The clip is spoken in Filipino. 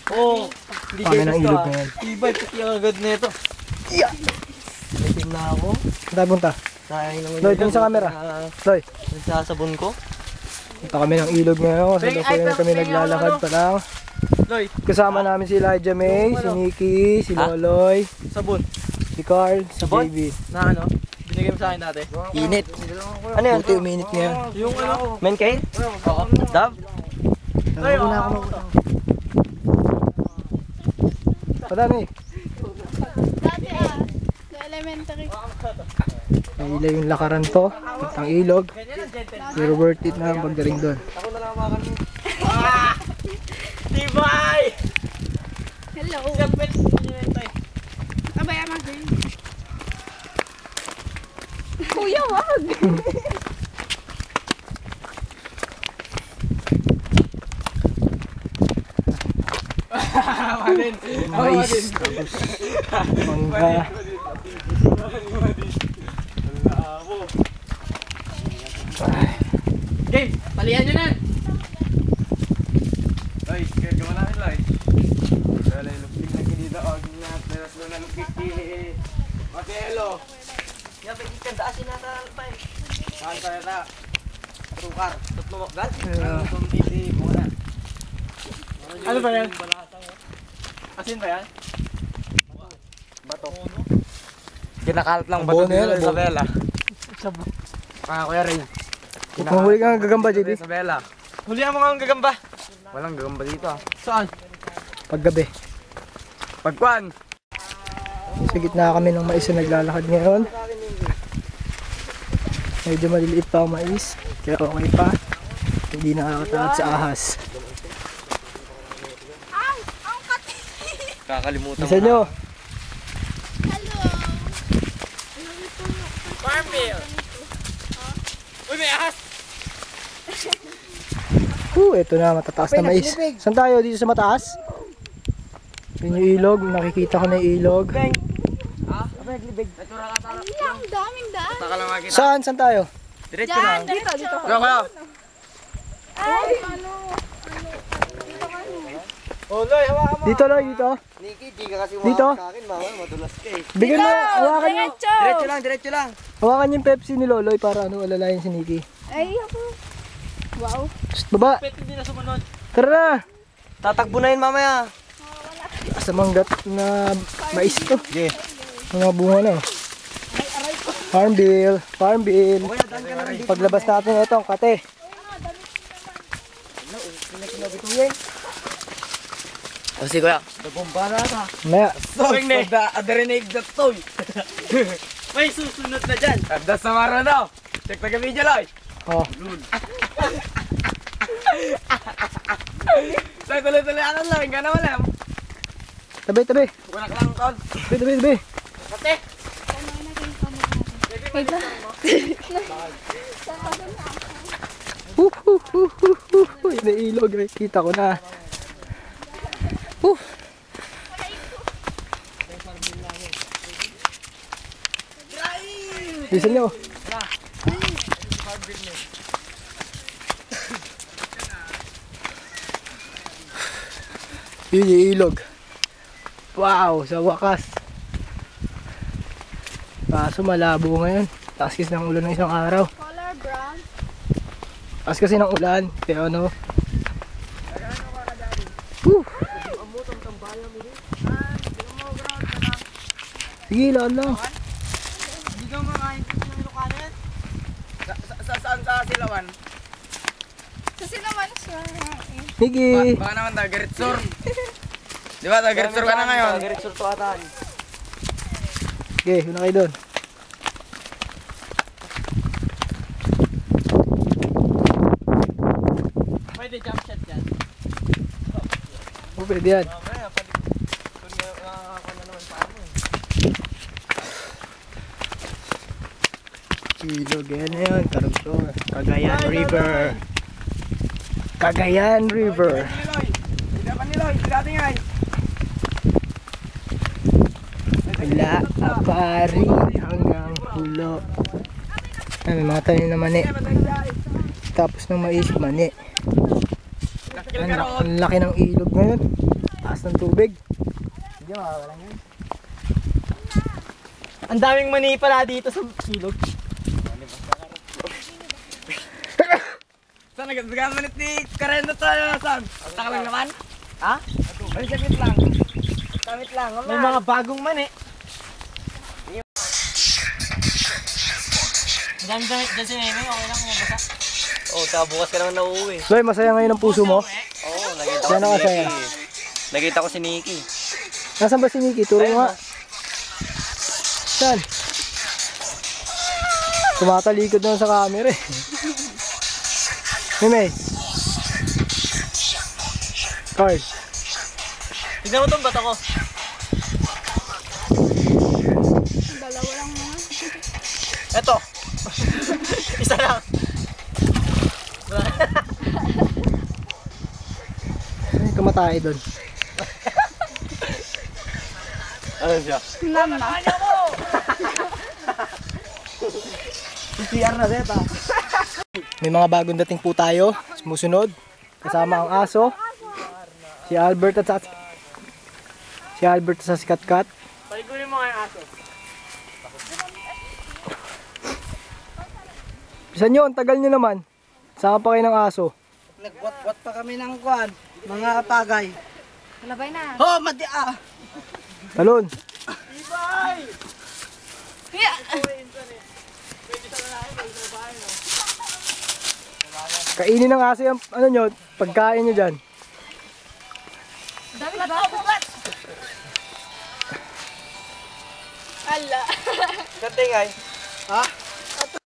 Oo. Hindi Kami ng ilog ngayon. Ibay, pati ang agad na ito. Yeah! Naitim na ako. Saan punta? Sayang naman Loy, tingin sa camera. Loy. Nagsasabon ko. Punta kami ng ilog ngayon. Sa lukuyan kami naglalakad pa lang. Loy. Kasama namin si Elijah May, si Nikki, si Loloy, Sabon. si Carl, si Sabon? JB. Na ano? Binigay mo sa akin dati. Init. Ano yan? Puti, uminit ngayon. Yung ano? Men kain? Oo. Dab? Ayaw na ako mag-utang. Padami. Dati sa elementary. Naila yung lakaran to. Ang ilog. Pero worth it na ang pagdating doon. Ako na lang makan mo. Tibay! Hello. Kapit! Abay, ama. Kuya, wag! Mais. Tapos mangga. Game! Palihan nyo na! Ay, gagawa natin lang. Dala yung lupig na kinita o ginat. Meras na nalupig ki. Matelo. Yabe, ikandaasin nata alpay. Saan ka nata? Tukar. Tatlo makgal? Yeah. Kumpiti muna. Ano ba yan? Asin ba yan? Bato. Kinakalat lang Abo bato na yan, dito abo. sa Isabela. Sabo. Kuya Ray. Mahuli ka ng gagamba, JB. Isabela. Hulihan mo nga ang gagamba. Walang gagamba dito. Saan? Paggabi. Pagkuhan. Sa gitna kami ng mais na naglalakad ngayon. Medyo maliliit pa ang mais. Kaya okay pa. Hindi nakakatakot sa ahas. Ang kati! Kakalimutan Bisa nyo. Hello! Farm meal! Uy, may ahas! Ito na, matataas na mais. Saan tayo? Dito sa mataas? Yun yung ilog. Nakikita ko na yung ilog. Ang daming daan. Taka lang makita. Saan? Saan tayo? Diretso Diyan, lang. dito. Kuya. Ay, ano? Oh, Loy, hawakan mo! Dito, Loy. Dito. Nikki, di ka kasi Dito. sa akin, mama. Madulas ka eh. Bigyan mo. Hawakan nyo. Diretso lang, diretso lang. Hawakan yung Pepsi ni Loloy para alalayan si Nikki. Ay, ako. Wow. Shh, baba. Pet, hindi na sumunod. Tara na. Tatakbo na yun mamaya. Sa manggat na mais to. Sige. Mga bunga na. Farm bill. Farm bill. Paglabas natin ito, ang kate. O si kuya. Nagumpa na ata. Maya. Soy na. Adrenaig na toy. May susunod na dyan. Ada sa mara daw. Check na kami dyan, Oh. Say, tuloy-tuloy ano lang. Hindi ka na wala. Tabi, tabi. Wala ka lang kaon. Tabi, tabi, tabi. Kate! Wait lang. Yun na ilog. Kita ko na. Bisa nyo. Yun yung ilog. Wow, sa wakas. Kaso malabo ngayon. Taas kasi ng ulan ng isang araw. Color brown. Taas kasi ng ulan. Kaya ano. Woo. Sige, laan lang. Hindi ka makain ng Ilocano. Saan sa Silawan? Kasi naman siya. Niki. Baka naman Tagaritsur. Di ba Tagaritsur ka na ngayon? Tagaritsur to atan. Okay, una kayo doon. Pwede jump shot yan. O, pwede yan. Mamaya, kung nakakakuha na naman paano eh. Ilog yan na yun. Karugtong. Cagayan River. Cagayan River. Hindi pa niloy. Hindi natin ngay. Wala apari hanggang hulo. Ay, may mga tanim na mani. Tapos ng mais, mani. Ang laki ng ilog ngayon. Taas ng tubig. Hindi makawalan yan. Ang daming mani pala dito sa ilog. Saan nagkagawa manit ni Karendo tayo, Sam? Taka lang naman? Ha? Ay, saglit lang. Saglit lang, May mga bagong mani. Ang dami dyan si Nene, okay lang kung mabasa. Oh, saka bukas ka naman nauuwi. Loy, masaya ngayon ang puso mo? Oo, nakita ko Yan ang si masaya. Nikki. Nakita ko si Nikki. Nasaan ba si Nikki? Turo mo nga. Saan? Tumatalikod naman sa camera eh. Mimay. Carl. Tignan mo itong bato ko. Dalawa lang naman. Eto. Isa lang. Ay, kamatay doon. Ano siya? Nam na. CR na zeta. May mga bagong dating po tayo. Sumusunod. Kasama ang aso. Si Albert at si Katkat. Paligurin mo nga yung aso. Bisan nyo, ang tagal nyo naman. Saan pa kayo ng aso? Nagwat-wat pa kami ng kwan, mga pagay. Labay na. Oh, madia! Talon. Kainin ng aso yung ano nyo, pagkain nyo dyan. Dami ba? Ala. Ganting ay. Ha?